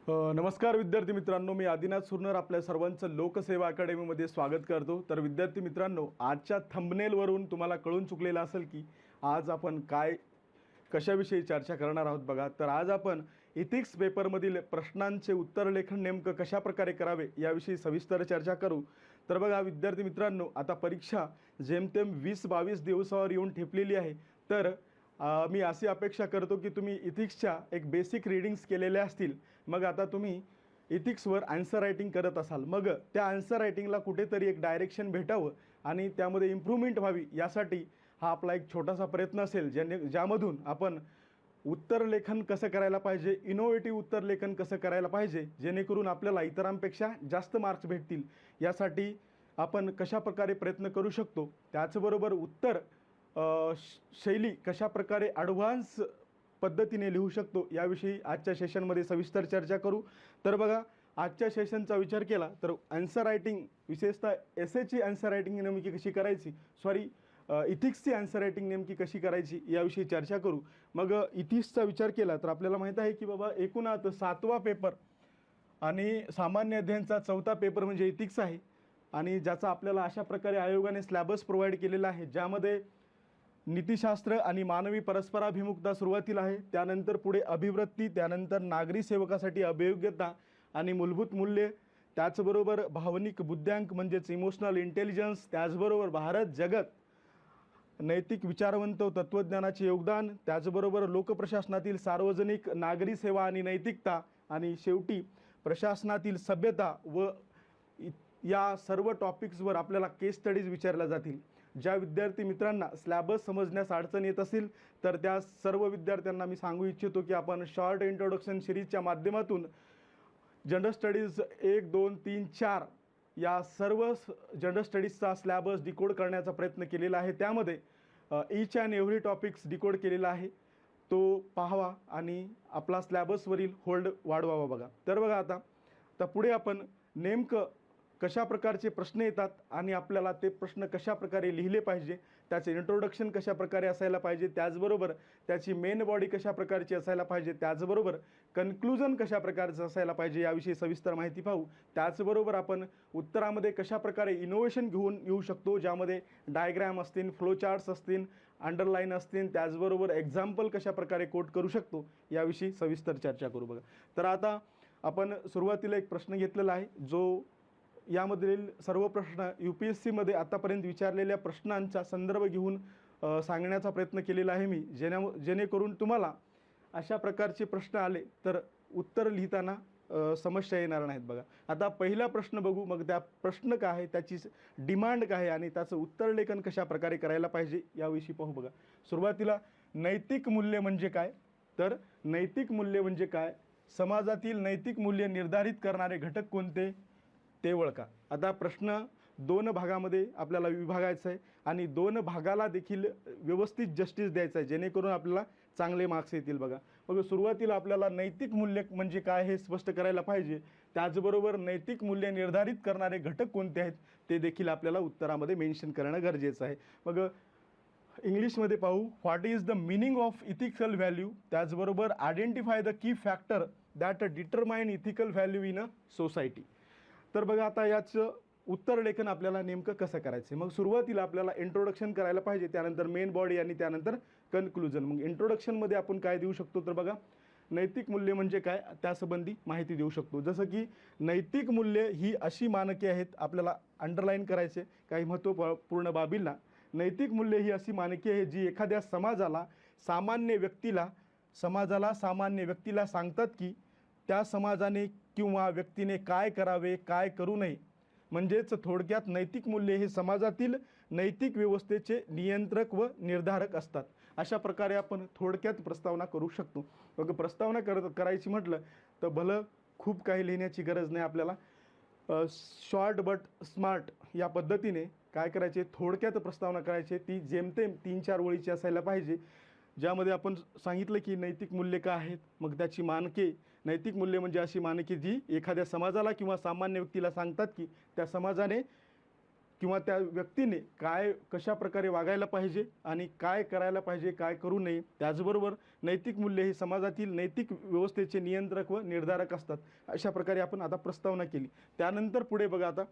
नमस्कार विद्यार्थी मित्रांनो, मी आदिनाथ सुरनर आपल्या सर्वांचं लोकसेवा अकॅडमीमध्ये स्वागत करतो। तर विद्यार्थी मित्रांनो, आजच्या थंबनेलवरून तुम्हाला कळून चुकलेलं असेल की आज आपण कशाविषयी चर्चा करणार आहोत। बघा, तर आज आपण इथिक्स पेपरमधील प्रश्नांचे उत्तरलेखन नेमकं कशा प्रकारे करावे याविषयी सविस्तर चर्चा करू। तर बघा विद्यार्थी मित्रांनो, आता परीक्षा जेमतेम 20-22 दिवसावर येऊन ठेपलेली आहे। तर मी अशी अपेक्षा करतो की तुम्ही इथिक्सच्या एक बेसिक रीडिंग्स केलेल्या असतील। मग आता तुम्ही इथिक्सवर आन्सर रायटिंग करत असाल, मग त्या आन्सर रायटिंगला कुठेतरी एक डायरेक्शन भेटावं आणि त्यामध्ये इम्प्रूव्हमेंट व्हावी यासाठी हा आपला एक छोटासा प्रयत्न असेल, ज्यामधून आपण उत्तरलेखन कसं करायला पाहिजे, इनोव्हेटिव्ह उत्तरलेखन कसं करायला पाहिजे, जेणेकरून आपल्याला इतरांपेक्षा जास्त मार्क्स भेटतील यासाठी आपण कशाप्रकारे प्रयत्न करू शकतो। त्याचबरोबर शैली कशाप्रकारे ॲडव्हान्स पद्धतीने लिहू शकतो याविषयी आजच्या सेशनमध्ये सविस्तर चर्चा करू। तर बघा, आजच्या सेशनचा विचार केला तर आन्सर रायटिंग, विशेषतः एसेची आन्सर रायटिंग नेमकी कशी करायची, इथिक्सची आन्सर रायटिंग नेमकी कशी करायची याविषयी चर्चा करू। मग इथिक्सचा विचार केला तर आपल्याला माहीत आहे की बाबा एकूणात 7वा पेपर आणि सामान्य अध्ययनचा 4था पेपर म्हणजे इथिक्स आहे, आणि ज्याचा आपल्याला अशा प्रकारे आयोगाने स्लॅबस प्रोव्हाइड केलेला आहे, ज्यामध्ये नीतिशास्त्र आणि मानवी परस्पराभिमुखता सुरुवातीला आहे, त्यानंतर पुढे अभिवृत्ती, त्यानंतर नागरी सेवकासाठी अभियोग्यता आणि मूलभूत मूल्ये, त्याचबरोबर भावनिक बुद्ध्यांक म्हणजेच इमोशनल इंटेलिजन्स, त्याचबरोबर भारत जगत, नैतिक विचारवंत तत्त्वज्ञानाचे योगदान, त्याचबरोबर लोकप्रशासनातील सार्वजनिक नागरी सेवा आणि नैतिकता, आणि शेवटी प्रशासनातील सभ्यता व या सर्व टॉपिक्सवर आपल्याला केस स्टडीज विचारल्या जातील। ज्या विद्यार्थी मित्रांना स्लॅबस समजण्यास अडचण येत असेल तर त्या सर्व विद्यार्थ्यांना मी सांगू इच्छितो की आपण शॉर्ट इंट्रोडक्शन सिरीजच्या माध्यमातून जनरल स्टडीज 1, 2, 3, 4 या सर्व जनरल स्टडीजचा स्लॅबस डिकोड करण्याचा प्रयत्न केलेला आहे। त्यामध्ये each and every topics decode केलेला आहे, तो पाहावा आणि आपला स्लॅबसवरील होल्ड वाढवावा। बघा, तर बघा आता पुढे आपण नेमकं कशा प्रकारचे प्रश्न येतात आणि आपल्याला ते प्रश्न कशा प्रकारे लिहिले पाहिजे, त्याचे इंट्रोडक्शन कशा प्रकारे असायला पाहिजे, त्याचबरोबर त्याची मेन बॉडी कशा प्रकारची असायला पाहिजे, त्याचबरोबर कन्क्लुजन कशा प्रकारचं असायला पाहिजे याविषयी सविस्तर माहिती पाहू। त्याचबरोबर आपण उत्तरामध्ये कशा प्रकारे इनोव्हेशन घेऊन येऊ शकतो, ज्यामध्ये डायग्रॅम असतील, फ्लोचार्ट्स असतील, अंडरलाईन असतील, त्याचबरोबर एक्झाम्पल कशा प्रकारे कोट करू शकतो याविषयी सविस्तर चर्चा करू। बघा, तर आता आपण सुरुवातीला एक प्रश्न घेतलेला आहे, जो यामधील सर्व प्रश्न UPSCमध्ये आतापर्यंत विचारलेल्या प्रश्नांचा संदर्भ घेऊन सांगण्याचा प्रयत्न केलेला आहे मी, जेणेकरून तुम्हाला अशा प्रकारचे प्रश्न आले तर उत्तर लिहिताना समस्या येणार नाहीत। बघा, आता पहिला प्रश्न बघू, मग त्या प्रश्न काय आहे, त्याची डिमांड काय आहे आणि त्याचं उत्तरलेखन कशा प्रकारे करायला पाहिजे याविषयी पाहू। बघा, सुरुवातीला नैतिक मूल्य म्हणजे काय, तर नैतिक मूल्य म्हणजे काय, समाजातील नैतिक मूल्य निर्धारित करणारे घटक कोणते ते ओळखा। आता प्रश्न 2 भागामध्ये आपल्याला विभागायचा आहे आणि 2 भागाला देखील व्यवस्थित जस्टिस द्यायचं आहे, जेणेकरून आपल्याला चांगले मार्क्स येतील। बघा, मग सुरुवातीला आपल्याला नैतिक मूल्य म्हणजे काय हे स्पष्ट करायला पाहिजे, त्याचबरोबर नैतिक मूल्य निर्धारित करणारे घटक कोणते आहेत ते देखील आपल्याला उत्तरामध्ये मेन्शन करणं गरजेचं आहे। मग इंग्लिशमध्ये पाहू, what is the meaning of ethical value, त्याचबरोबर identify the key factor that determine ethical value in a society. तर बघा, आता याचं उत्तरलेखन आपल्याला नेमकं कसं करायचं आहे। मग सुरुवातीला आपल्याला इंट्रोडक्शन करायला पाहिजे, त्यानंतर मेन बॉडी आणि त्यानंतर कन्क्लुजन। मग इंट्रोडक्शनमध्ये आपण काय देऊ शकतो, तर बघा नैतिक मूल्य म्हणजे काय त्यासंबंधी माहिती देऊ शकतो। जसं की नैतिक मूल्य ही अशी मानके आहेत, आपल्याला अंडरलाईन करायचे काही महत्त्वपूर्ण बाबींना। नैतिक मूल्य ही अशी मानके आहे जी एखाद्या समाजाला सामान्य व्यक्तीला सांगतात की त्या समाजाने किंवा व्यक्तीने काय करावे, काय करू नये। म्हणजेच थोडक्यात नैतिक मूल्य हे समाजातील नैतिक व्यवस्थेचे नियंत्रक व निर्धारक असतात। अशा प्रकारे आपण थोडक्यात प्रस्तावना करू शकतो। मग प्रस्तावना करायची म्हटलं तर भलं खूप काही लिहिण्याची गरज नाही, आपल्याला शॉर्ट बट स्मार्ट या पद्धतीने काय करायचे, थोडक्यात प्रस्तावना करायची, ती जेमतेम 3-4 ओळीची असायला पाहिजे, ज्यामध्ये आपण सांगितलं की नैतिक मूल्य काय आहेत, मग त्याची मानके। नैतिक मूल्य म्हणजे अशी मानके जी एखाद्या समाजाला किंवा सामान्य व्यक्तीला सांगतात की त्या समाजाने किंवा त्या व्यक्तीने काय कशा प्रकारे वागायला पाहिजे आणि काय करायला पाहिजे, काय करू नये. त्याचबरोबर नैतिक मूल्य ही समाजातील नैतिक व्यवस्थेचे नियंत्रक व निर्धारक असतात. अशा प्रकारे आपण आता प्रस्तावना केली. त्यानंतर पुढे बघा, आता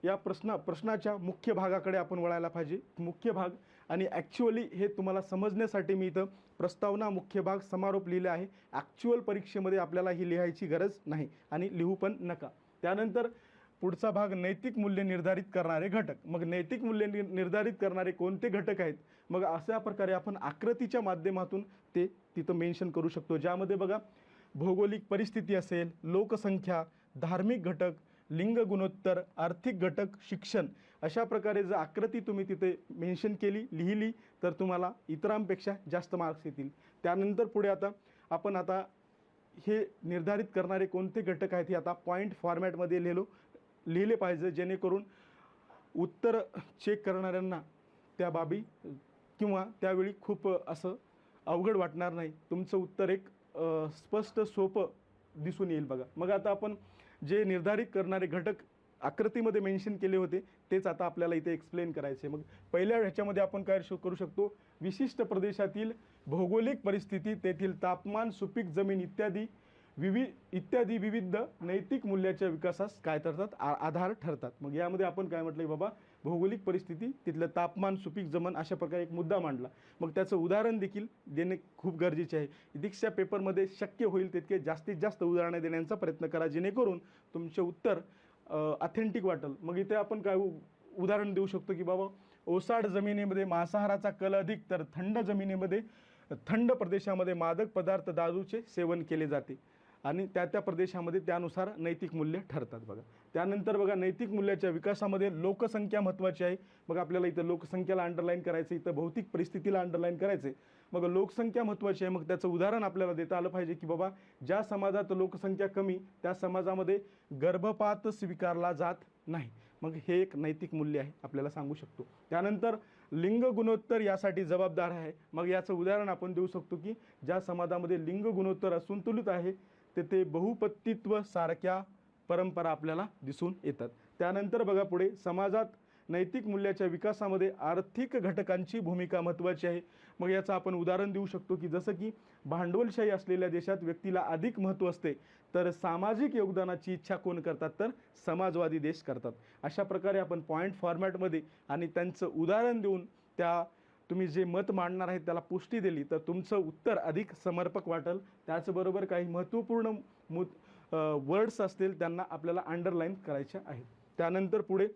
या प्रश्नाच्या मुख्य भागाकडे आपण वळायला पाहिजे. मुख्य भाग, आणि ॲक्च्युअली हे तुम्हाला समजण्यासाठी मी इथं प्रस्तावना, मुख्य भाग, समारोप लिहिले आहे. ॲक्च्युअल परीक्षेमध्ये आपल्याला ही लिहायची गरज नाही आणि लिहू पण नका. त्यानंतर पुढचा भाग, नैतिक मूल्य निर्धारित करणारे घटक. मग नैतिक मूल्य निर्धारित करणारे कोणते घटक आहेत, मग अशा प्रकारे आपण आकृतीच्या माध्यमातून ते तिथं मेन्शन करू शकतो. ज्यामध्ये बघा, भौगोलिक परिस्थिती असेल, लोकसंख्या, धार्मिक घटक, लिंग गुणोत्तर, आर्थिक घटक, शिक्षण. अशा प्रकारे जर आकृती तुम्ही तिथे मेन्शन केली, लिहिली, तर तुम्हाला इतरांपेक्षा जास्त मार्क्स येतील. त्यानंतर पुढे आता आपण हे निर्धारित करणारे कोणते घटक आहेत हे आता पॉईंट फॉर्मॅटमध्ये लिहिले पाहिजे, जेणेकरून उत्तर चेक करणाऱ्यांना त्या बाबी किंवा त्यावेळी खूप असं अवघड वाटणार नाही. तुमचं उत्तर एक स्पष्ट, सोपं दिसून येईल बघा. मग आता आपण जे निर्धारित करणारे घटक आकृतीमध्ये मेन्शन केले होते तेच आता आपल्याला इथे एक्सप्लेन करायचे. मग पहिल्या ह्याच्यामध्ये आपण काय करू शकतो, विशिष्ट प्रदेशातील भौगोलिक परिस्थिती, तेथील तापमान, सुपीक जमीन इत्यादी विविध नैतिक मूल्याच्या विकासास काय ठरतात, आधार ठरतात. मग यामध्ये आपण काय म्हटलंय बाबा, भौगोलिक परिस्थिती, तिथलं तापमान, सुपीक जमीन, अशा प्रकारे एक मुद्दा मांडला. मग त्याचं उदाहरण देखील देणे खूप गरजेचे आहे. दीक्षा पेपरमध्ये शक्य होईल तितके जास्तीत जास्त उदाहरणे देण्याचा प्रयत्न करा, जेणेकरून तुमचे उत्तर ऑथेंटिक वाटेल. मग इथे आपण काय उदाहरण देऊ शकतो की बाबा, ओसाड जमिनीमध्ये मांसाहाराचा कल अधिक, तर थंड जमिनीमध्ये, थंड प्रदेशामध्ये मादक पदार्थ, दारूचे सेवन केले जाते आणि त्या प्रदेशामध्ये त्यानुसार नैतिक मूल्य ठरतात बघा. त्यानंतर बघा, नैतिक मूल्याच्या विकासामध्ये लोकसंख्या महत्त्वाची आहे. मग आपल्याला इथं लोकसंख्येला अंडरलाईन करायचं, इथं भौतिक परिस्थितीला अंडरलाईन करायचं. मग लोकसंख्या महत्त्वाची आहे. मग त्याचं उदाहरण आपल्याला देता आलं पाहिजे की बाबा, ज्या समाजात लोकसंख्या कमी त्या समाजामध्ये गर्भपात स्वीकारला जात नाही. मग हे एक नैतिक मूल्य आहे, आपल्याला सांगू शकतो. त्यानंतर लिंग गुणोत्तर यासाठी जबाबदार आहे. मग याचं उदाहरण आपण देऊ शकतो की ज्या समाजामध्ये लिंग गुणोत्तर असंतुलित आहे तेथे बहुपतित्व सारख्या परंपरा आपल्याला दिसून येतात. त्यानंतर बघा पुढे, समाजात नैतिक मूल्याच्या विकासामध्ये आर्थिक घटकांची भूमिका महत्त्वाची आहे. मग याचं आपण उदाहरण देऊ शकतो की जसं की भांडवलशाही असलेल्या देशात व्यक्तीला अधिक महत्त्व असते, तर सामाजिक योगदानाची इच्छा कोण करतात, तर समाजवादी देश करतात. अशा प्रकारे आपण पॉईंट फॉर्मॅटमध्ये आणि त्यांचं उदाहरण देऊन तुम्ही जे मत मांडणार आहे त्याला पुष्टी दिली तर तुमचं उत्तर अधिक समर्पक वाटेल. त्याचबरोबर काही महत्त्वपूर्ण वर्ड्स असतील त्यांना आपल्याला अंडरलाईन करायचे आहेत. त्यानंतर पुढे,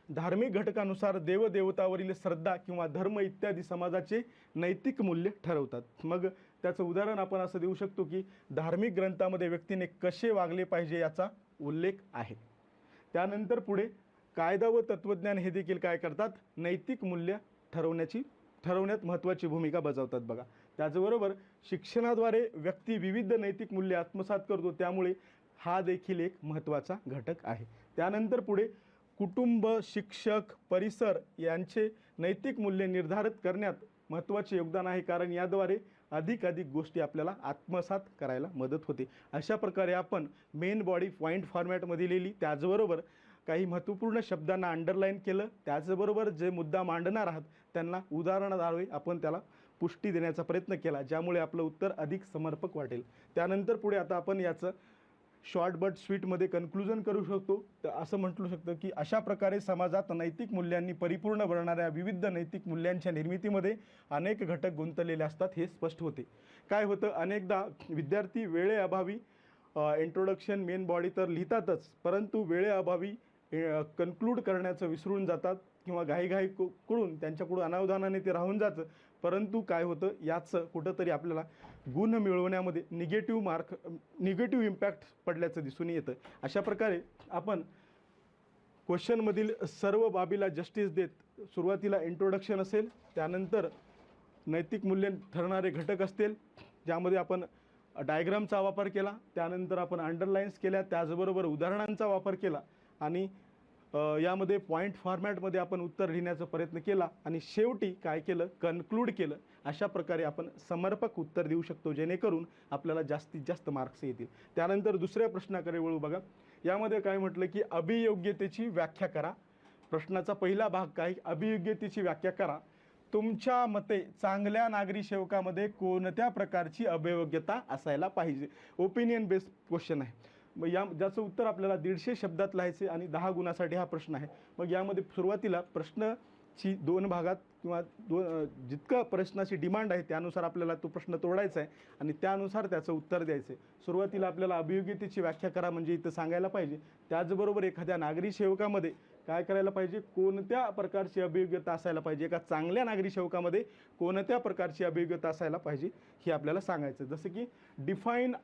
धार्मिक घटकानुसार देवदेवतावरील श्रद्धा किंवा धर्म इत्यादी समाजाचे नैतिक मूल्य ठरवतात. मग त्याचं उदाहरण आपण असं देऊ शकतो की धार्मिक ग्रंथामध्ये व्यक्तीने कसे वागले पाहिजे याचा उल्लेख आहे. त्यानंतर पुढे, कायदा व तत्त्वज्ञान हे देखील काय करतात, नैतिक मूल्य ठरवण्यात महत्त्वाची भूमिका बजावतात बघा. त्याचबरोबर शिक्षणाद्वारे व्यक्ती विविध नैतिक मूल्ये आत्मसात करतो, त्यामुळे हा देखील एक महत्त्वाचा घटक आहे. त्यानंतर पुढे, कुटुंब, शिक्षक, परिसर यांचे नैतिक मूल्य निर्धारित करण्यात महत्त्वाचे योगदान आहे, कारण याद्वारे अधिक गोष्टी आपल्याला आत्मसात करायला मदत होते. अशा प्रकारे आपण मेन बॉडी पॉईंट फॉर्मॅटमध्ये लिहिली, त्याचबरोबर काही महत्त्वपूर्ण शब्दांना अंडरलाईन केलं, त्याचबरोबर जे मुद्दा मांडणार आहात त्यांना उदाहरणाद्वारे आपण त्याला पुष्टी देण्याचा प्रयत्न केला, ज्यामुळे आपलं उत्तर अधिक समर्पक वाटेल. त्यानंतर पुढे आता आपण याचं शॉर्ट बट स्वीटमध्ये कन्क्लुजन करू शकतो. तर असं म्हटलं शकतं की अशा प्रकारे समाजात नैतिक मूल्यांनी परिपूर्ण बनणाऱ्या विविध नैतिक मूल्यांच्या निर्मितीमध्ये अनेक घटक गुंतलेले असतात हे स्पष्ट होते. काय होतं, अनेकदा विद्यार्थी वेळेअभावी इंट्रोडक्शन, मेन बॉडी तर लिहितातच, परंतु वेळेअभावी कन्क्लूड करण्याचं विसरून जातात किंवा घाईकडून त्यांच्याकडून अनावधानाने ते राहून जातं. परंतु काय होतं, याचं कुठंतरी आपल्याला गुण मिळवण्यामध्ये निगेटिव्ह इम्पॅक्ट पडल्याचं दिसून येतं. अशा प्रकारे आपण क्वेश्चनमधील सर्व बाबीला जस्टिस देत सुरुवातीला इंट्रोडक्शन असेल, त्यानंतर नैतिक मूल्य ठरणारे घटक असतील ज्यामध्ये आपण डायग्रामचा वापर केला, त्यानंतर आपण अंडरलाईन्स केल्या, त्याचबरोबर उदाहरणांचा वापर केला आणि यामध्ये पॉईंट फॉर्मॅटमध्ये आपण उत्तर लिहिण्याचा प्रयत्न केला आणि शेवटी काय केलं, कन्क्लूड केलं. अशा प्रकारे आपण समर्पक उत्तर देऊ शकतो, जेणेकरून आपल्याला जास्तीत जास्त मार्क्स येतील. त्यानंतर दुसऱ्या प्रश्नाकडे वळू बघा. यामध्ये काय म्हटलं की अभियोग्यतेची व्याख्या करा. प्रश्नाचा पहिला भाग काय, अभियोग्यतेची व्याख्या करा. तुमच्या मते चांगल्या नागरी सेवकामध्ये कोणत्या प्रकारची अभियोग्यता असायला पाहिजे. ओपिनियन बेस्ड क्वेश्चन आहे. मग ज्याचं उत्तर आपल्याला 150 शब्दात लिहायचे आणि 10 गुणासाठी हा प्रश्न आहे. मग यामध्ये सुरुवातीला प्रश्नाची 2 भागात किंवा जितकं प्रश्नाची डिमांड आहे त्यानुसार आपल्याला तो प्रश्न तोडायचा आहे आणि त्यानुसार त्याचं उत्तर द्यायचं आहे. सुरुवातीला आपल्याला अभियोग्यतेची व्याख्या करा म्हणजे इथं सांगायला पाहिजे. त्याचबरोबर एखाद्या नागरी सेवकामध्ये काय करायला पाहिजे, कोणत्या प्रकारची अभियोग्यता असायला पाहिजे, एका चांगल्या नागरी सेवकामध्ये कोणत्या प्रकारची अभियोग्यता असायला पाहिजे हे आपल्याला सांगायचं. जसं की define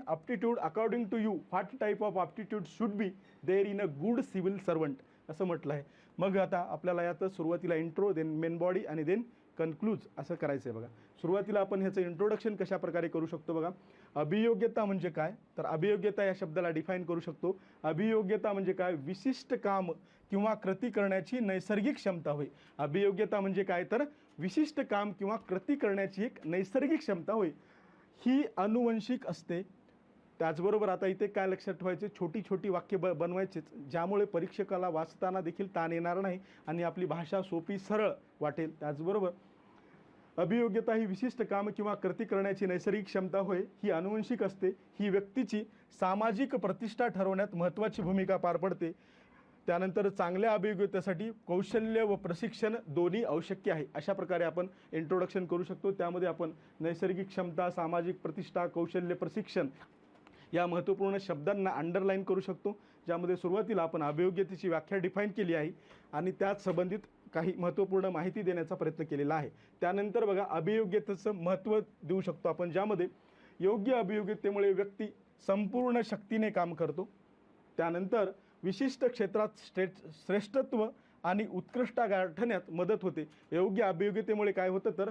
aptitude according to you what type of aptitude should be there in a good civil servant असं म्हटलं आहे. मग आता आपल्याला यात सुरुवातीला इंट्रो, देन मेन बॉडी आणि देन कन्क्लूज असं करायचं आहे. बघा सुरुवातीला आपण ह्याचं इंट्रोडक्शन कशा प्रकारे करू शकतो. बघा अभियोग्यता म्हणजे काय, तर अभियोग्यता या शब्दाला डिफाईन करू शकतो. अभियोग्यता म्हणजे काय, विशिष्ट काम किंवा कृती करण्याची नैसर्गिक क्षमता होय. अभियोग्यता म्हणजे काय, तर विशिष्ट काम किंवा कृती करण्याची एक नैसर्गिक क्षमता होय. ही अनुवंशिक असते. त्याचबरोबर आता इथे काय लक्षात ठेवायचे, छोटी छोटी वाक्य बनवायचेच ज्यामुळे परीक्षकाला वाचताना देखील ताण येणार नाही आणि आपली भाषा सोपी सरळ वाटेल. त्याचबरोबर अभियोग्यता ही विशिष्ट काम किंवा कृती करण्याची नैसर्गिक क्षमता होय. ही अनुवंशिक असते. ही व्यक्तीची सामाजिक प्रतिष्ठा ठरवण्यात महत्त्वाची भूमिका पार पडते. त्यानंतर चांगल्या अभियोग्यतेसाठी कौशल्य व प्रशिक्षण दोन्ही आवश्यक आहे. अशा प्रकारे आपण इंट्रोडक्शन करू शकतो. त्यामध्ये आपण नैसर्गिक क्षमता, सामाजिक प्रतिष्ठा, कौशल्य, प्रशिक्षण या महत्त्वपूर्ण शब्दांना अंडरलाईन करू शकतो. ज्यामध्ये सुरुवातीला आपण अभियोग्यतेची व्याख्या डिफाईन केली आहे आणि त्याच संबंधित काही महत्त्वपूर्ण माहिती देण्याचा प्रयत्न केलेला आहे. त्यानंतर बघा अभियोग्यतेचं महत्त्व देऊ शकतो आपण, ज्यामध्ये योग्य अभियोग्यतेमुळे व्यक्ती संपूर्ण शक्तीने काम करतो. त्यानंतर विशिष्ट क्षेत्रात श्रेष्ठत्व आणि उत्कृष्टता गाठण्यात मदत होते. योग्य अभियोग्यतेमुळे काय होतं, तर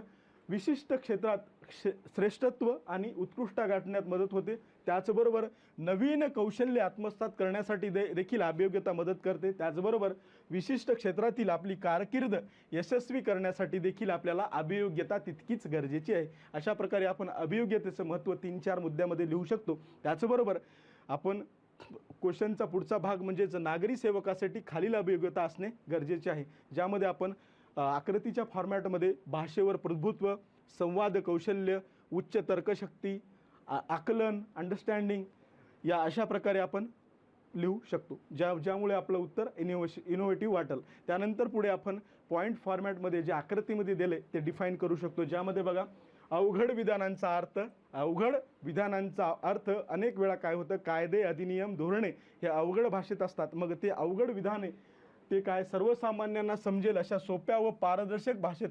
विशिष्ट क्षेत्रात श्रेष्ठत्व आणि उत्कृष्टता गाठण्यात मदत होते. त्याचबरोबर नवीन कौशल्य आत्मसात करण्यासाठी देखील अभियोग्यता मदत करते. त्याचबरोबर विशिष्ट क्षेत्रातील आपली कारकीर्द यशस्वी करण्यासाठी देखील आपल्याला अभियोग्यता तितकीच गरजेची आहे. अशा प्रकारे आपण अभियोग्यतेचं महत्त्व 3-4 मुद्द्यामध्ये लिहू शकतो. त्याचबरोबर आपण क्वेश्चनचा पुढचा भाग म्हणजेच नागरी सेवकासाठी खालील अभियोग्यता असणे गरजेचे आहे, ज्यामध्ये आपण आकृतीच्या फॉर्मॅटमध्ये भाषेवर प्रभुत्व, संवाद कौशल्य, उच्च तर्कशक्ती, आकलन, अंडरस्टँडिंग या अशा प्रकारे आपण लिहू शकतो, ज्यामुळे आपलं उत्तर इनोव्हेटिव्ह वाटेल. त्यानंतर पुढे आपण पॉईंट फॉर्मॅटमध्ये जे आकृतीमध्ये दिले ते डिफाईन करू शकतो, ज्यामध्ये बघा अवघड विधानांचा अर्थ अनेक वेळा काय होतं, कायदे, अधिनियम, धोरणे हे अवघड भाषेत असतात. मग ते अवघड विधाने ते काय सर्वसामान्यांना समजेल अशा सोप्या व पारदर्शक भाषेत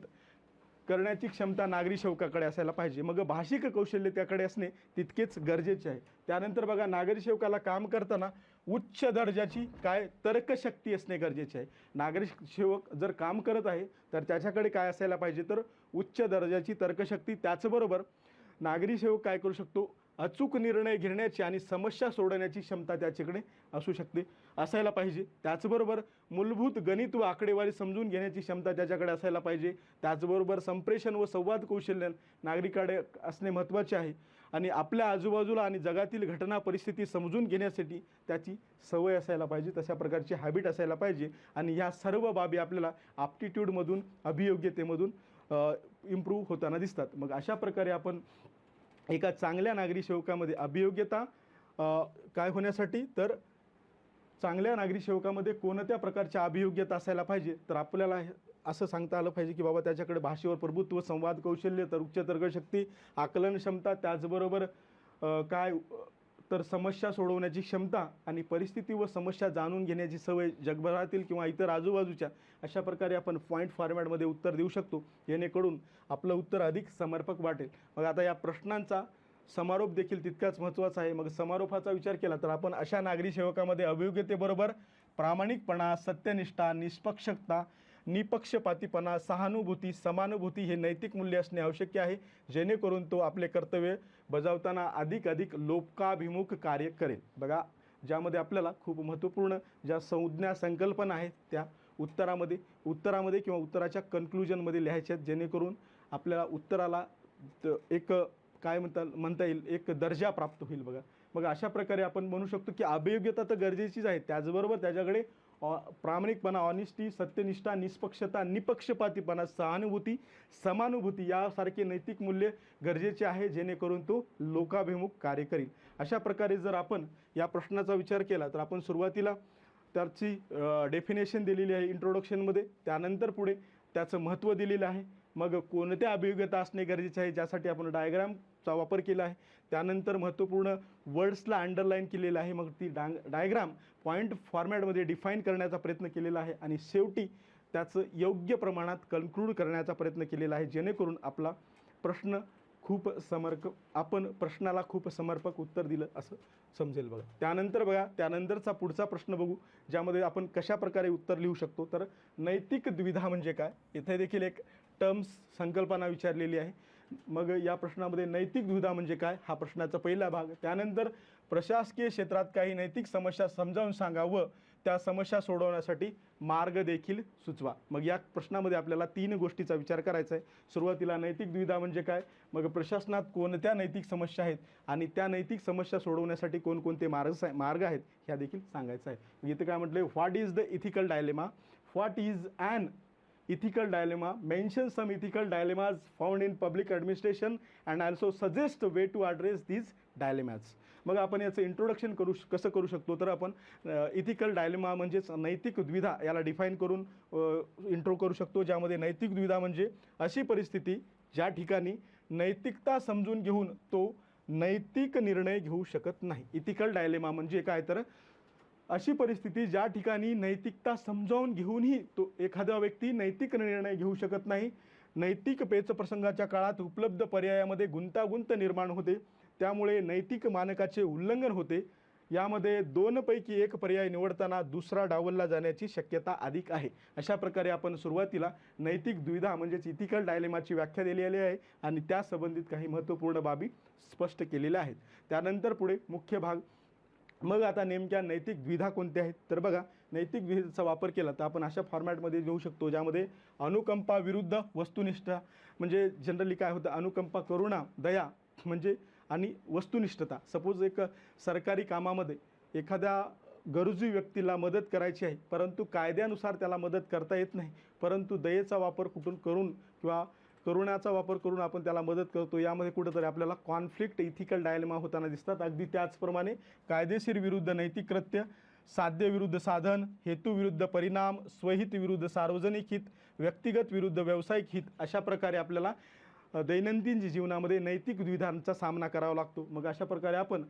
करण्याची क्षमता नागरी सेवकाकडे असायला पाहिजे. मग भाषिक कौशल्य त्याकडे असणे तितकेच गरजेचे आहे. त्यानंतर बघा नागरी सेवकाला काम करताना उच्च दर्जाची काय तर्कशक्ती असणे गरजेचे आहे. नागरी सेवक जर काम करत आहे तर त्याच्याकडे काय असायला पाहिजे, तर उच्च दर्जाची तर्कशक्ती. त्याचबरोबर नागरी सेवक काय करू शकतो, अचूक निर्णय घेण्याची आणि समस्या सोडवण्याची क्षमता त्याच्याकडे असायला पाहिजे. त्याचबरोबर मूलभूत गणित व आकडेवारी समजून घेण्याची क्षमता त्याच्याकडे असायला पाहिजे. त्याचबरोबर संप्रेषण व संवाद कौशल्य नागरिकाकडे असणे महत्त्वाचे आहे आणि आपल्या आजूबाजूला आणि जगातील घटना परिस्थिती समजून घेण्यासाठी त्याची सवय असायला पाहिजे, तशा प्रकारची हॅबिट असायला पाहिजे. आणि ह्या सर्व बाबी आपल्याला ॲप्टिट्यूडमधून, अभियोग्यतेमधून इम्प्रूव्ह होताना दिसतात. मग अशा प्रकारे आपण एका चांगल्या नागरी सेवकामध्ये अभियोग्यता काय होण्यासाठी, तर चांगल्या नागरी सेवकामध्ये कोणत्या प्रकारच्या अभियोग्यता असायला पाहिजे, तर आपल्याला असं सांगता आलं पाहिजे की बाबा त्याच्याकडे भाषेवर प्रभुत्व, संवाद कौशल्य, तर उच्च तर्कशक्ती, आकलन क्षमता, त्याचबरोबर काय तर समस्या सोडवण्याची क्षमता आणि परिस्थिती व समस्या जाणून घेण्याची सवय जगभरातील किंवा इतर आजूबाजूच्या. अशा प्रकारे आपण पॉईंट फॉर्मॅटमध्ये उत्तर देऊ शकतो, जेणेकरून आपलं उत्तर अधिक समर्पक वाटेल. मग आता या प्रश्नांचा समारोप देखील तितकाच महत्त्वाचा आहे. मग समारोपाचा विचार केला तर आपण अशा नागरी सेवकामध्ये अभियोग्यतेबरोबर प्रामाणिकपणा, सत्यनिष्ठा, निष्पक्षता, निपक्षपातीपणा, सहानुभूती, समानुभूती हे नैतिक मूल्य असणे आवश्यक आहे, जेणेकरून तो आपले कर्तव्य बजावताना अधिक लोकाभिमुख कार्य करेल. बघा ज्यामध्ये आपल्याला खूप महत्त्वपूर्ण ज्या संज्ञा संकल्पना आहेत त्या उत्तरामध्ये किंवा उत्तराच्या कन्क्लुजनमध्ये लिहायच्या आहेत, जेणेकरून आपल्याला उत्तराला एक काय म्हणता येईल एक दर्जा प्राप्त होईल. बघा मग अशा प्रकारे आपण म्हणू शकतो की अभियोग्यता तर गरजेचीच आहे, त्याचबरोबर त्याच्याकडे प्रामाणिकपणा, ऑनेस्टी, सत्यनिष्ठा, निष्पक्षता, निपक्षपातीपणा, सहानुभूती, समानुभूती यासारखे नैतिक मूल्य गरजेचे आहे, जेणेकरून तो लोकाभिमुख कार्य करेल. अशा प्रकारे जर आपण या प्रश्नाचा विचार केला तर आपण सुरुवातीला त्याची डेफिनेशन दिलेली आहे इंट्रोडक्शनमध्ये, त्यानंतर पुढे त्याचं महत्त्व दिलेलं आहे, मग कोणत्या अभियोग्यता असणे गरजेचे आहे ज्यासाठी आपण डायग्रामचा वापर केला आहे, त्यानंतर महत्त्वपूर्ण वर्ड्सला अंडरलाईन केलेलं आहे, मग ती डायग्राम पॉईंट फॉर्मॅटमध्ये डिफाईन करण्याचा प्रयत्न केलेला आहे आणि शेवटी त्याचं योग्य प्रमाणात कन्क्लूड करण्याचा प्रयत्न केलेला आहे, जेणेकरून आपला प्रश्न आपण प्रश्नाला खूप समर्पक उत्तर दिलं असं समजेल. बघा त्यानंतरचा पुढचा प्रश्न बघू, ज्यामध्ये आपण कशा प्रकारे उत्तर लिहू शकतो. तर नैतिक द्विधा म्हणजे काय, इथे देखील एक टर्म्स संकल्पना विचारलेली आहे. मग या प्रश्नामध्ये नैतिक द्विधा म्हणजे काय हा प्रश्नाचा पहिला भाग. त्यानंतर प्रशासकीय क्षेत्रात काही नैतिक समस्या समजावून सांगा व त्या समस्या सोडवण्यासाठी मार्ग देखील सुचवा. मग या प्रश्नामध्ये आपल्याला 3 गोष्टीचा विचार करायचा आहे. सुरुवातीला नैतिक द्विधा म्हणजे काय, मग प्रशासनात कोणत्या नैतिक समस्या आहेत आणि त्या नैतिक समस्या सोडवण्यासाठी कोणकोणते मार्ग आहेत ह्या देखील सांगायचं आहे. इथे काय म्हटलं, what is the ethical dilemma, what is an ethical dilemma, mention some ethical dilemmas found in public administration and also suggest a way to address these dilemmas. मग आपण याचं इंट्रोडक्शन कसं करू शकतो, तर आपण इथिकल डायलेमा म्हणजेच नैतिक द्विधा याला डिफाईन करून इंट्रो करू शकतो, ज्यामध्ये नैतिक द्विधा म्हणजे अशी परिस्थिती ज्या ठिकाणी नैतिकता समजून घेऊन तो नैतिक निर्णय घेऊ शकत नाही. इथिकल डायलेमा म्हणजे काय, तर अशी परिस्थिती ज्या ठिकाणी नैतिकता समजावून घेऊनही तो एखादा व्यक्ती नैतिक निर्णय घेऊ शकत नाही. नैतिक पेचप्रसंगाच्या काळात उपलब्ध पर्यायामध्ये गुंतागुंत निर्माण होते, त्यामुळे नैतिक मानकाचे उल्लंघन होते. यामध्ये 2 पैकी 1 पर्याय निवडताना दुसरा डावलला जाण्याची शक्यता अधिक आहे. अशा प्रकारे आपण सुरुवातीला नैतिक द्विधा म्हणजेच इथिकल डायलेमाची व्याख्या दिलेली आहे आणि त्या संबंधित काही महत्त्वपूर्ण बाबी स्पष्ट केलेल्या आहेत. त्यानंतर पुढे मुख्य भाग. मग आता नेमक्या नैतिक द्विधा कोणत्या आहेत, तर बघा नैतिक द्विधेचा वापर केला तर आपण अशा फॉर्मॅटमध्ये घेऊ शकतो, ज्यामध्ये अनुकंपा विरुद्ध वस्तुनिष्ठता म्हणजे जनरली काय होतं, अनुकंपा, करुणा, दया म्हणजे आणि वस्तुनिष्ठता. सपोज एक सरकारी कामामध्ये एखाद्या गरजू व्यक्तीला मदत करायची आहे, परंतु कायद्यानुसार त्याला मदत करता येत नाही, परंतु दयेचा वापर कुठून करून किंवा करुणाचा वापर करून आपण त्याला मदत करतो. यामध्ये कुठंतरी आपल्याला कॉन्फ्लिक्ट, इथिकल डायलेमा होताना दिसतात. अगदी त्याचप्रमाणे कायदेशीर विरुद्ध नैतिक कृत्य, साध्य विरुद्ध साधन, हेतू विरुद्ध परिणाम, स्वहित विरुद्ध सार्वजनिक हित, व्यक्तिगत विरुद्ध व्यावसायिक हित, अशा प्रकारे आपल्याला दैनंदिन जीवनामध्ये नैतिक द्विधांचा सामना करावा लागतो. मग अशा प्रकारे आपण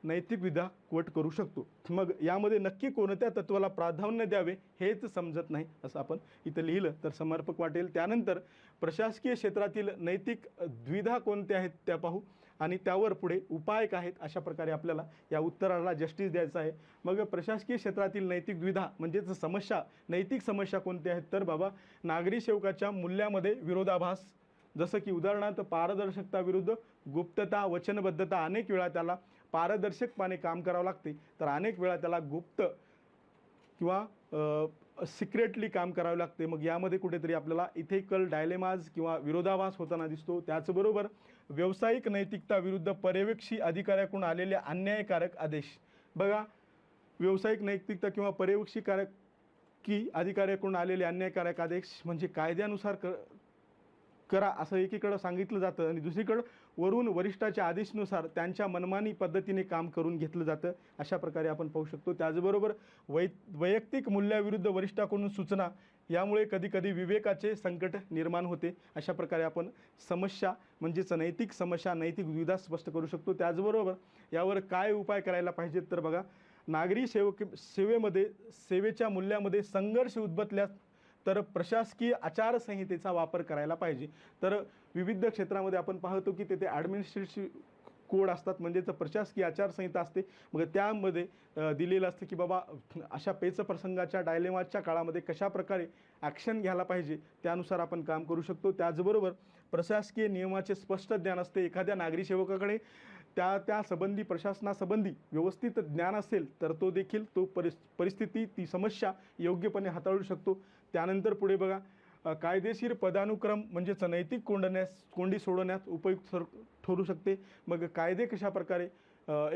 नैतिक द्विधा कोट करू शकतो. मग यामध्ये नक्की कोणत्या तत्वाला प्राधान्य द्यावे हेच समजत नाही असं आपण इथं लिहिलं तर समर्पक वाटेल. त्यानंतर प्रशासकीय क्षेत्रातील नैतिक द्विधा कोणत्या आहेत त्या पाहू आणि त्यावर पुढे उपाय काय आहेत, अशा प्रकारे आपल्याला या उत्तराला जस्टिस द्यायचं आहे. मग प्रशासकीय क्षेत्रातील नैतिक द्विधा म्हणजेच समस्या, नैतिक समस्या कोणत्या आहेत, तर बाबा नागरी सेवकाच्या मूल्यामध्ये विरोधाभास, जसं की उदाहरणार्थ पारदर्शकता विरुद्ध गुप्तता, वचनबद्धता. अनेक वेळा त्याला पारदर्शकपणे काम करावं लागते, तर अनेक वेळा त्याला गुप्त किंवा सिक्रेटली काम करावे लागते. मग यामध्ये कुठेतरी आपल्याला इथिकल डायलेमाज किंवा विरोधाभास होताना दिसतो. त्याचबरोबर व्यावसायिक नैतिकता विरुद्ध पर्यवेक्षी अधिकाऱ्याकडून आलेले अन्यायकारक आदेश. बघा, व्यावसायिक नैतिकता किंवा पर्यवेक्षी अधिकाऱ्याकडून आलेले अन्यायकारक आदेश म्हणजे कायद्यानुसार करा असं एकीकडं सांगितलं जातं आणि दुसरीकडं वरून वरिष्ठाच्या आदेशानुसार त्यांच्या मनमानी पद्धतीने काम करून घेतलं जातं. अशा प्रकारे आपण पाहू शकतो. त्याचबरोबर वैयक्तिक मूल्याविरुद्ध वरिष्ठाकडून सूचना, यामुळे कधीकधी विवेकाचे संकट निर्माण होते. अशा प्रकारे आपण समस्या म्हणजेच नैतिक समस्या, नैतिक द्विधा स्पष्ट करू शकतो. त्याचबरोबर यावर काय उपाय करायला पाहिजेत, तर बघा नागरी सेवेमध्ये सेवेच्या मूल्यामध्ये संघर्ष उद्भवल्यास तर प्रशासकीय आचारसंहितेचा वापर करायला पाहिजे. तर विविध क्षेत्रामध्ये आपण पाहतो की तेथे ॲडमिनिस्ट्रेटिव्ह कोड असतात, म्हणजेच प्रशासकीय आचारसंहिता असते. मग त्यामध्ये दिलेलं असतं की बाबा अशा पेचप्रसंगाच्या डायलेमाच्या काळामध्ये कशा प्रकारे ॲक्शन घ्यायला पाहिजे, त्यानुसार आपण काम करू शकतो. त्याचबरोबर प्रशासकीय नियमाचे स्पष्ट ज्ञान असते. एखाद्या नागरी सेवकाकडे त्या संबंधी प्रशासनासंबंधी व्यवस्थित ज्ञान असेल तर तो देखील परिस्थिती, ती समस्या योग्यपणे हाताळू शकतो. त्यानंतर पुढे बघा कायदेशीर पदानुक्रम म्हणजेच नैतिक कोंडी सोडवण्यास उपयुक्त ठरू शकते. मग कायदे कशा प्रकारे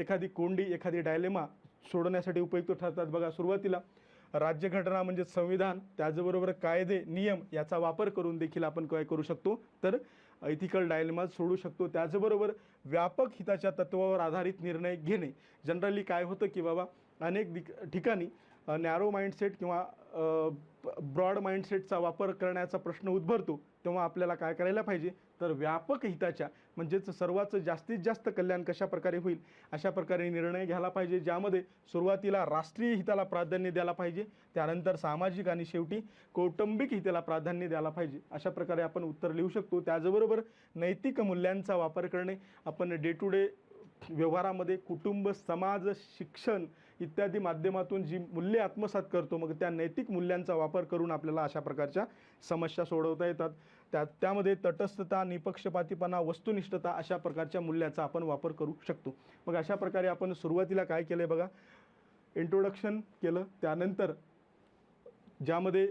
एखादी कोंडी, एखादी डायलेमा सोडवण्यासाठी उपयुक्त ठरतात. बघा सुरुवातीला राज्यघटना म्हणजे संविधान, त्याचबरोबर कायदे नियम याचा वापर करून देखील आपण काय करू शकतो तर एथिकल डायलेमाज सोडू शकतो. त्याचबरोबर व्यापक हिताच्या तत्वावर आधारित निर्णय घेणे. जनरली काय होतं की बाबा अनेक ठिकाणी नॅरो माइंडसेट किंवा ब्रॉड माइंडसेटचा वापर करण्याचा प्रश्न उद्भवतो, तेव्हा आपल्याला काय करायला पाहिजे तर व्यापक हिताच्या म्हणजेच सर्वांच जास्तीत जास्त कल्याण कशा प्रकारे होईल अशा प्रकारे निर्णय घ्यायला पाहिजे, ज्यामध्ये सुरुवातीला राष्ट्रीय हिताला प्राधान्य द्यायला पाहिजे, त्यानंतर सामाजिक आणि शेवटी कौटुंबिक हिताला प्राधान्य द्यायला पाहिजे. अशा प्रकारे आपण उत्तर लिहू शकतो. त्याचबरोबर नैतिक मूल्यांचा वापर करणे. आपण डे टू डे व्यवहारामध्ये कुटुंब, समाज, शिक्षण इत्यादी माध्यमातून जी मूल्ये आत्मसात करतो, मग त्या नैतिक मूल्यांचा वापर करून आपल्याला अशा प्रकारच्या समस्या सोडवता येतात. त्यामध्ये तटस्थता, निपक्षपातीपणा, वस्तुनिष्ठता अशा प्रकारच्या मूल्याचा आपण वापर करू शकतो. मग अशा प्रकारे आपण सुरुवातीला काय केलं आहे बघा, इंट्रोडक्शन केलं, त्यानंतर ज्यामध्ये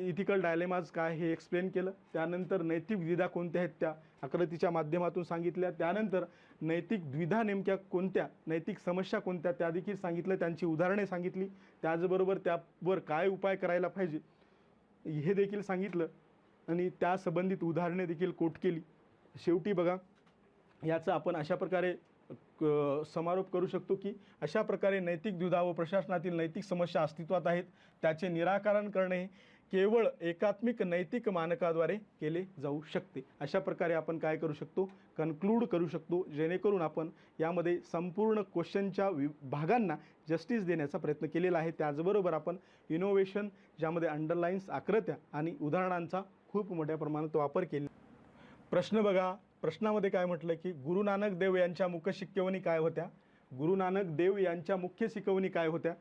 इथिकल डायलेमाज काय हे एक्सप्लेन केलं, त्यानंतर नैतिक द्विधा कोणत्या आहेत त्या आकृतीच्या माध्यमातून सांगितल्या, त्यानंतर नैतिक द्विधा नेमक्या कोणत्या, नैतिक समस्या कोणत्या त्या देखील सांगितलं, त्यांची उदाहरणे सांगितली, त्याचबरोबर त्यावर काय उपाय करायला पाहिजे हे देखील सांगितलं आणि त्या संबंधित उदाहरणे देखील कोट केली. शेवटी बघा याचं आपण अशा प्रकारे समारोप करू शकतो की अशा प्रकारे नैतिक द्विधा व प्रशासनातील नैतिक समस्या अस्तित्वात आहेत, त्याचे निराकरण करणे केवळ एकात्मिक नैतिक मानकाद्वारे केले जाऊ शकते. अशा प्रकारे आपण काय करू शकतो, कन्क्लूड करू शकतो, जेणेकरून आपण यामध्ये संपूर्ण क्वेश्चनच्या भागांना जस्टिस देण्याचा प्रयत्न केलेला आहे. त्याचबरोबर आपण इनोव्हेशन ज्यामध्ये अंडरलाईन्स, आकृत्या आणि उदाहरणांचा खूप मोठ्या प्रमाणात वापर केला. प्रश्न बघा, प्रश्नामध्ये काय म्हटलं की गुरु नानक देव यांच्या मुख्य शिकवणी काय होत्या, गुरु नानक देव यांच्या मुख्य शिकवणी काय होत्या,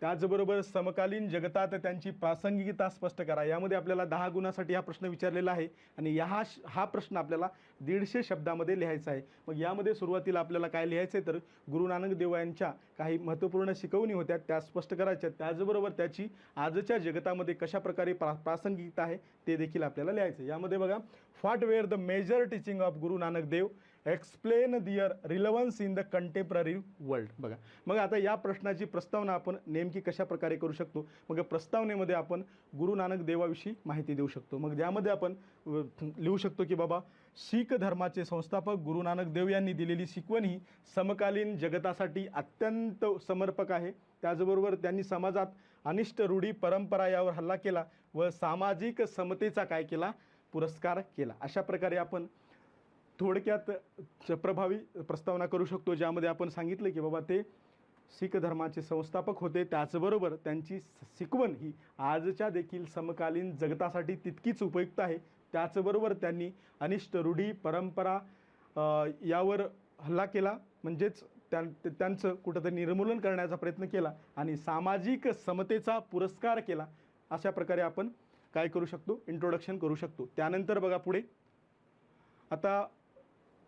त्याचबरोबर समकालीन जगतात त्यांची प्रासंगिकता स्पष्ट करा. यामध्ये आपल्याला 10 गुणासाठी हा प्रश्न विचारलेला आहे आणि हा प्रश्न आपल्याला 150 शब्दामध्ये लिहायचा आहे. मग यामध्ये सुरुवातीला आपल्याला काय लिहायचं आहे तर गुरु नानक देव यांच्या काही महत्त्वपूर्ण शिकवणी होत्या त्या स्पष्ट करायच्या, त्याचबरोबर त्याची आजच्या जगतामध्ये कशा प्रकारे प्रासंगिकता आहे ते देखील आपल्याला लिहायचं. यामध्ये बघा, what were the major teaching of Guru Nanak Dev, explain their relevance in the contemporary world. बघा, मग आता या प्रश्नाची प्रस्तावना आपण नेमकी कशा प्रकारे करू शकतो. मग प्रस्तावनेमध्ये आपण गुरु नानक देवाविषयी माहिती देऊ शकतो. मग यामध्ये आपण लिहू शकतो की बाबा, शीख धर्माचे संस्थापक गुरु नानक देव यांनी दिलेली शिकवण ही समकालीन जगतासाठी अत्यंत समर्पक आहे. त्याचबरोबर त्यांनी समाजात अनिष्ट रूढी परंपरा यावर हल्ला केला व सामाजिक समतेचा काय केला, पुरस्कार केला. अशा प्रकारे आपण थोडक्यात प्रभावी प्रस्तावना करू शकतो, ज्यामध्ये आपण सांगितलं की बाबा ते शीख धर्माचे संस्थापक होते, त्याचबरोबर त्यांची शिकवण ही आजच्या देखील समकालीन जगतासाठी तितकीच उपयुक्त आहे. त्याचबरोबर त्यांनी अनिष्ट रूढी परंपरा यावर हल्ला केला, म्हणजेच त्यांचं कुठंतरी निर्मूलन करण्याचा प्रयत्न केला आणि सामाजिक समतेचा पुरस्कार केला. अशा प्रकारे आपण काय करू शकतो, इंट्रोडक्शन करू शकतो. त्यानंतर बघा पुढे, आता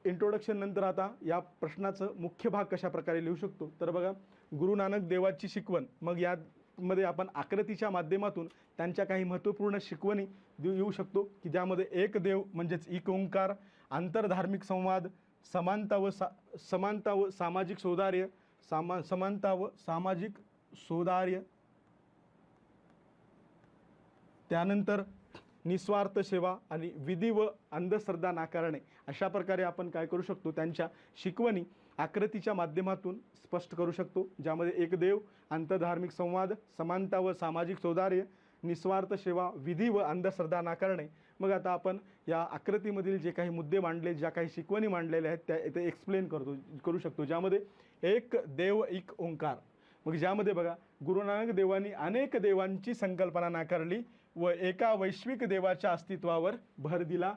इंट्रोडक्शन नंतर आता या प्रश्नाचं मुख्य भाग कशा प्रकारे लिहू शकतो तर बघा, गुरु नानक देवाची शिकवण. मग यामध्ये आपण आकृतीच्या माध्यमातून त्यांच्या काही महत्त्वपूर्ण शिकवणी येऊ शकतो की ज्यामध्ये एक देव म्हणजेच एक ओंकार, आंतरधार्मिक संवाद, समानता व सामाजिक सौहार्द, समानता व सामाजिक सौहार्द, त्यानंतर निस्वार्थ सेवा आणि विधी व अंधश्रद्धा नाकारणे. अशा प्रकारे आपण काय करू शकतो, त्यांच्या शिकवणी आकृतीच्या माध्यमातून स्पष्ट करू शकतो, ज्यामध्ये एक देव, आंतरधार्मिक संवाद, समानता व सामाजिक सौहार्द, निस्वार्थ सेवा, विधी व अंधश्रद्धा नाकारणे. मग आता आपण या आकृतीमधील जे काही मुद्दे मांडले, ज्या काही शिकवणी मांडलेल्या आहेत त्या इथे एक्सप्लेन करू शकतो, ज्यामध्ये एक देव एक ओंकार. मग ज्यामध्ये बघा, गुरु नानक देवांनी अनेक देवांची संकल्पना नाकारली व एका वैश्विक देवाच्या अस्तित्वावर भर दिला.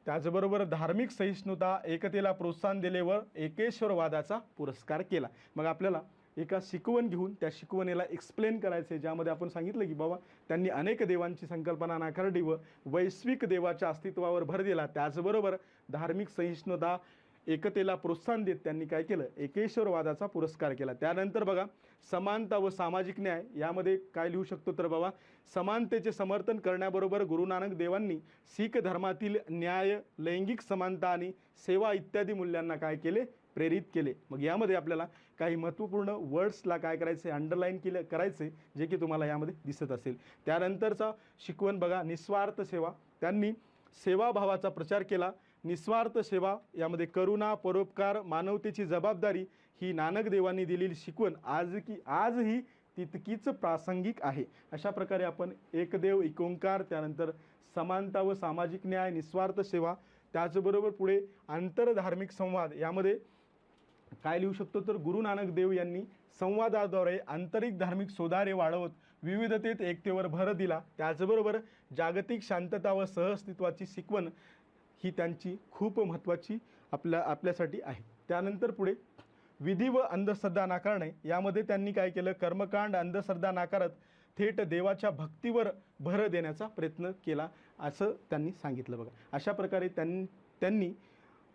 त्याचबरोबर धार्मिक सहिष्णुता, एकतेला प्रोत्साहन दिले व एकेश्वरवादाचा पुरस्कार केला. मग आपल्याला एका शिकवण घेऊन त्या शिकवणीला एक्सप्लेन करायचं आहे, ज्यामध्ये आपण सांगितलं की बाबा त्यांनी अनेक देवांची संकल्पना नाकारली व वैश्विक देवाच्या अस्तित्वावर भर दिला. त्याचबरोबर धार्मिक सहिष्णुता, एकतेला प्रोत्साहन देत त्यांनी काय केलं, एकेश्वरवादाचा पुरस्कार केला. त्यानंतर बघा, समानता व सामाजिक न्याय. यामध्ये काय लिहू शकतो तर बाबा, समानतेचे समर्थन करण्याबरोबर गुरु नानक देवांनी शीख धर्मातील न्याय, लैंगिक समानता आणि सेवा इत्यादी मूल्यांना काय केले, प्रेरित केले. मग यामध्ये आपल्याला काही महत्त्वपूर्ण वर्ड्सला काय करायचे, अंडरलाईन करायचे, जे की तुम्हाला यामध्ये दिसत असेल. त्यानंतरचा शिकवण बघा, निस्वार्थ सेवा. त्यांनी सेवाभावाचा प्रचार केला. निस्वार्थ सेवा यामध्ये करुणा, परोपकार, मानवतेची जबाबदारी ही नानक देवांनी दिलेली शिकवण आजही तितकीच प्रासंगिक आहे. अशा प्रकारे आपण एकदेव एक ओंकार, त्यानंतर समानता व सामाजिक न्याय, निस्वार्थ सेवा, त्याचबरोबर पुढे आंतरधार्मिक संवाद यामध्ये काय लिहू शकतो, तर गुरु नानक देव यांनी संवादाद्वारे आंतरिक धार्मिक सुधारे वाढवत विविधतेत एकतेवर भर दिला. त्याचबरोबर जागतिक शांतता व सहअस्तित्वाची शिकवण ही त्यांची खूप महत्त्वाची आपल्यासाठी आहे. त्यानंतर पुढे विधी व अंधश्रद्धा नाकारणे यामध्ये त्यांनी काय केलं, कर्मकांड, अंधश्रद्धा नाकारत थेट देवाच्या भक्तीवर भर देण्याचा प्रयत्न केला असं त्यांनी सांगितलं बघा. अशा प्रकारे त्यांनी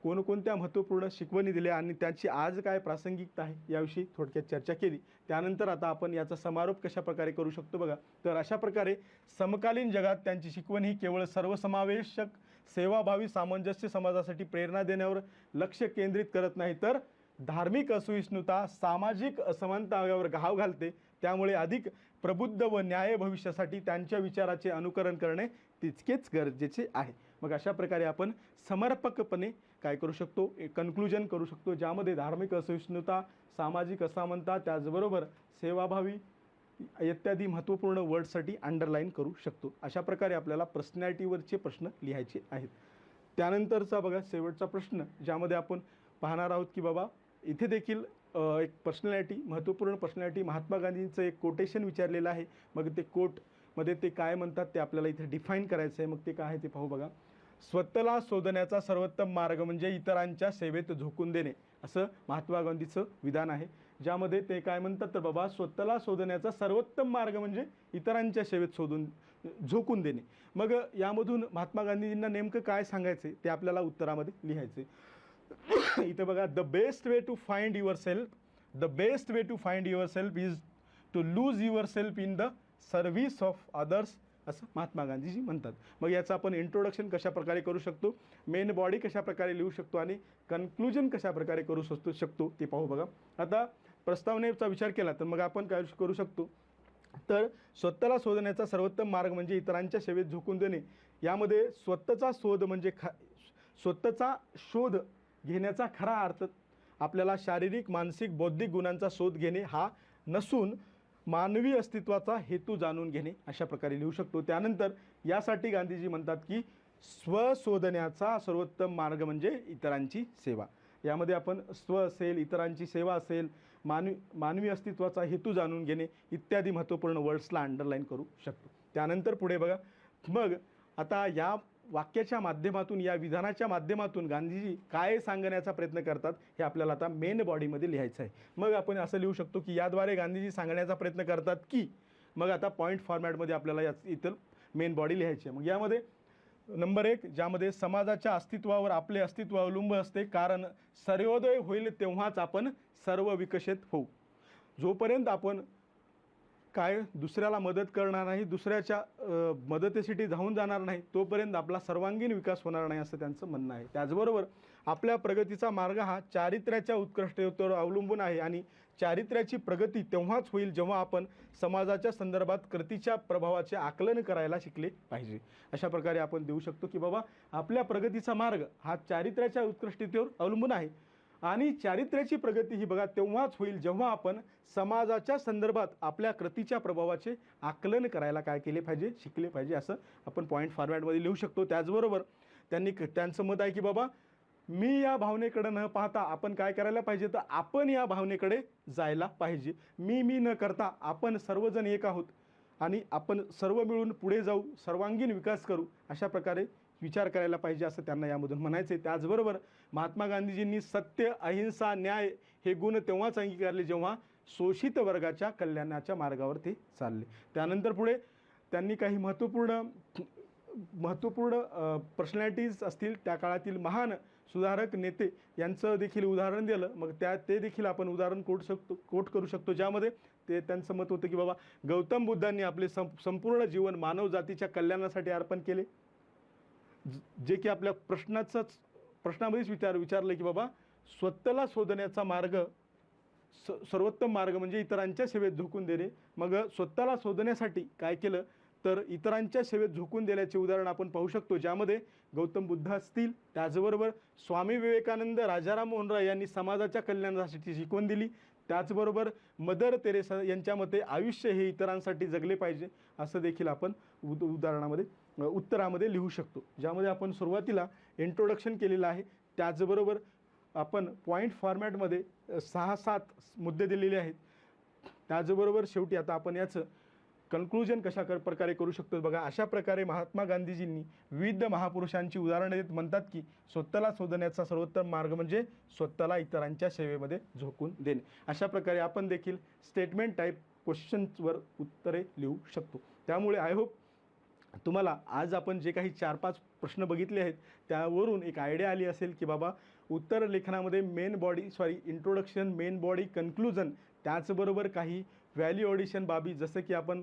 कोणकोणत्या महत्त्वपूर्ण शिकवणी दिल्या आणि त्याची आज काय प्रासंगिकता आहे याविषयी थोडक्यात चर्चा केली. त्यानंतर आता आपण याचा समारोप कशा प्रकारे करू शकतो बघा. तर अशा प्रकारे समकालीन जगात त्यांची शिकवण ही केवळ सर्वसमावेशक सेवाभावी सामंजस्य समाजासाठी प्रेरणा देण्यावर लक्ष केंद्रित करत नाही, तर धार्मिक असहिष्णुता, सामाजिक असमानतावर घाव घालते. त्यामुळे अधिक प्रबुद्ध व न्याय भविष्यासाठी त्यांच्या विचाराचे अनुकरण करणे तितकेच गरजेचे आहे. मग अशा प्रकारे आपण समर्पकपणे काय करू शकतो, एक कन्क्लुजन करू शकतो, ज्यामध्ये धार्मिक असहिष्णुता, सामाजिक असमानता, त्याचबरोबर सेवाभावी इत्यादी महत्त्वपूर्ण वर्डसाठी अंडरलाईन करू शकतो. अशा प्रकारे आपल्याला पर्सनॅलिटीवरचे प्रश्न लिहायचे आहेत. त्यानंतरचा बघा शेवटचा प्रश्न, ज्यामध्ये आपण पाहणार आहोत की बाबा इथे देखील एक पर्सनॅलिटी, महत्त्वपूर्ण पर्सनॅलिटी, महात्मा गांधींचं एक कोटेशन विचारलेलं आहे. मग ते कोटमध्ये ते काय म्हणतात ते आपल्याला इथे डिफाईन करायचं आहे. मग ते काय आहे ते पाहू बघा. स्वतःला शोधण्याचा सर्वोत्तम मार्ग म्हणजे इतरांच्या सेवेत झोकून देणे, असं महात्मा गांधीचं विधान आहे. ज्यामध्ये ते काय म्हणतात, तर बाबा स्वतःला शोधण्याचा सर्वोत्तम मार्ग म्हणजे इतरांच्या सेवेत झोकून देणे. मग यामधून महात्मा गांधींना नेमकं काय सांगायचे ते आपल्याला उत्तरामध्ये लिहायचे. इथे बघा, the best way to find yourself is to lose yourself in the service of others, असं महात्मा गांधीजी म्हणतात. मग याचं आपण इंट्रोडक्शन कशा प्रकारे करू शकतो, मेन बॉडी कशा प्रकारे लिहू शकतो आणि कन्क्लुजन कशा प्रकारे करू शकतो ते पाहू बघा. आता प्रस्तावनेचा विचार केला तर मग आपण काय करू शकतो, तर स्वतःला शोधण्याचा सर्वोत्तम मार्ग म्हणजे इतरांच्या सेवेत झोकून देणे. यामध्ये स्वतःचा शोध म्हणजे स्वतःचा शोध घेण्याचा खरा अर्थ आपल्याला शारीरिक, मानसिक, बौद्धिक गुणांचा शोध घेणे हा नसून मानवी अस्तित्वाचा हेतू जाणून घेणे, अशा प्रकारे लिहू शकतो. त्यानंतर यासाठी गांधीजी म्हणतात की स्वशोधण्याचा सर्वोत्तम मार्ग म्हणजे इतरांची सेवा. यामध्ये आपण स्व असेल, इतरांची सेवा असेल, मानवी अस्तित्वाचा हेतू जाणून घेणे इत्यादी महत्त्वपूर्ण वर्ड्सला अंडरलाईन करू शकतो. त्यानंतर पुढे बघा, मग आता या वाक्याच्या माध्यमातून, या विधानाच्या माध्यमातून गांधीजी काय सांगण्याचा प्रयत्न करतात हे आपल्याला आता मेन बॉडीमध्ये लिहायचं आहे. मग आपण असं लिहू शकतो की याद्वारे गांधीजी सांगण्याचा प्रयत्न करतात की, मग आता पॉईंट फॉर्मॅटमध्ये आपल्याला इथं मेन बॉडी लिहायची आहे. मग यामध्ये नंबर 1, ज्यामध्ये समाजाच्या अस्तित्वावर आपले अस्तित्व अवलंबून असते, कारण सर्वोदय होईल तेव्हाच आपण सर्व विकसित होऊ. जोपर्यंत आपण काय दुसऱ्याला मदत करणार नाही, दुसऱ्याच्या मदतीसाठी धावून जाणार नाही, तोपर्यंत आपला सर्वांगीण विकास होणार नाही, असं त्यांचं म्हणणं आहे. त्याचबरोबर आपल्या प्रगतीचा मार्ग हा चारित्र्याच्या उत्कृष्टतेवर अवलंबून आहे आणि चारित्र्याची प्रगती तेव्हाच होईल जेव्हा आपण समाजाच्या संदर्भात कृतीच्या प्रभावाचे आकलन करायला शिकले पाहिजे. अशा प्रकारे आपण देऊ शकतो की बाबा आपल्या प्रगतीचा मार्ग हा चारित्र्याच्या उत्कृष्टतेवर अवलंबून आहे आणि चारित्र्याची प्रगती ही बघा तेव्हाच होईल जेव्हा आपण समाजाच्या संदर्भात आपल्या कृतीच्या प्रभावाचे आकलन करायला काय केले पाहिजे, शिकले पाहिजे, असं आपण पॉईंट फॉर्मॅटमध्ये लिहू शकतो. त्याचबरोबर त्यांचं मत आहे की बाबा मी या भावनेकडे न पाहता आपण काय करायला पाहिजे, तर आपण या भावनेकडे जायला पाहिजे. मी न करता आपण सर्वजण एक आहोत आणि आपण सर्व मिळून पुढे जाऊ, सर्वांगीण विकास करू, अशा प्रकारे विचार करायला पाहिजे, असं त्यांना यामधून म्हणायचे. त्याचबरोबर महात्मा गांधीजींनी सत्य, अहिंसा, न्याय हे गुण तेव्हाच अंगीकारले जेव्हा शोषित वर्गाच्या कल्याणाच्या मार्गावर ते चालले. त्यानंतर पुढे त्यांनी काही महत्त्वपूर्ण पर्सनॅलिटीज असतील त्या काळातील महान सुधारक नेते यांचं देखील उदाहरण दिलं. मग ते देखील आपण उदाहरण कोट करू शकतो, ज्यामध्ये त्यांचं मत होतं की बाबा गौतम बुद्धांनी आपले संपूर्ण जीवन मानव जातीच्या कल्याणासाठी अर्पण केले, जे की आपल्या प्रश्नामध्येच विचारलं की बाबा स्वतःला शोधण्याचा मार्ग सर्वोत्तम मार्ग म्हणजे इतरांच्या सेवेत झोकून देणे. मग स्वतःला शोधण्यासाठी काय केलं तर इतरांच्या सेवेत झोकून दिल्याचे उदाहरण आपण पाहू शकतो, ज्यामध्ये गौतम बुद्ध असतील, त्याचबरोबर स्वामी विवेकानंद, राजाराम मोहन राय यांनी समाजाच्या कल्याणासाठी शिकवण दिली. त्याचबरोबर मदर तेरेसा यांच्या मते आयुष्य हे इतरांसाठी जगले पाहिजे असं देखील आपण उदाहरणामध्ये उत्तरामध्ये लिहू शकतो, ज्यामध्ये आपण सुरुवातीला इंट्रोडक्शन केलेलं आहे. त्याचबरोबर आपण पॉईंट फॉर्मॅटमध्ये 6-7 मुद्दे दिलेले आहेत. त्याचबरोबर शेवटी आता आपण याचं कन्क्लुजन कशा प्रकारे करू शकतो बघा. अशा प्रकारे महात्मा गांधीजींनी विविध महापुरुषांची उदाहरणे देत म्हणतात की स्वतःला शोधण्याचा सर्वोत्तम मार्ग म्हणजे स्वतःला इतरांच्या सेवेमध्ये झोकून देणे. अशा प्रकारे आपण देखील स्टेटमेंट टाईप क्वेश्चन्सवर उत्तरे लिहू शकतो. त्यामुळे आय होप तुम्हाला आज आपण जे काही 4-5 प्रश्न बघितले आहेत त्यावरून एक आयडिया आली असेल की बाबा उत्तर लेखनामध्ये इंट्रोडक्शन, मेन बॉडी, कन्क्लुजन, त्याचबरोबर काही व्हॅल्यू ऑडिशन बाबी जसं की आपण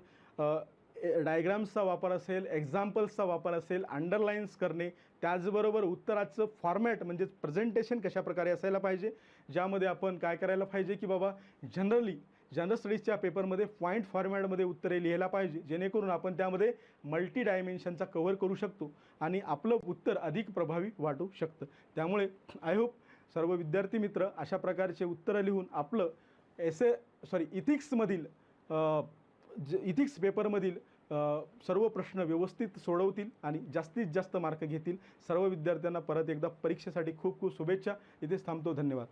डायग्राम्सचा वापर असेल, एक्झाम्पल्सचा वापर असेल, अंडरलाईन्स करणे, त्याचबरोबर उत्तराचं फॉर्मॅट म्हणजे प्रेझेंटेशन कशाप्रकारे असायला पाहिजे, ज्यामध्ये आपण काय करायला पाहिजे की बाबा जनरल स्टडीजच्या पेपरमध्ये पॉईंट फॉर्मॅटमध्ये उत्तरे लिहायला पाहिजे, जेणेकरून आपण त्यामध्ये मल्टी डायमेन्शनचा कव्हर करू शकतो आणि आपलं उत्तर अधिक प्रभावी वाटू शकतं. त्यामुळे आय होप सर्व विद्यार्थी मित्र अशा प्रकारचे उत्तरं लिहून आपलं इथिक्स पेपरमधील सर्व प्रश्न व्यवस्थित सोडवतील आणि जास्तीत जास्त मार्क घेतील. सर्व विद्यार्थ्यांना परत एकदा परीक्षेसाठी खूप खूप शुभेच्छा. इथेच थांबतो. धन्यवाद.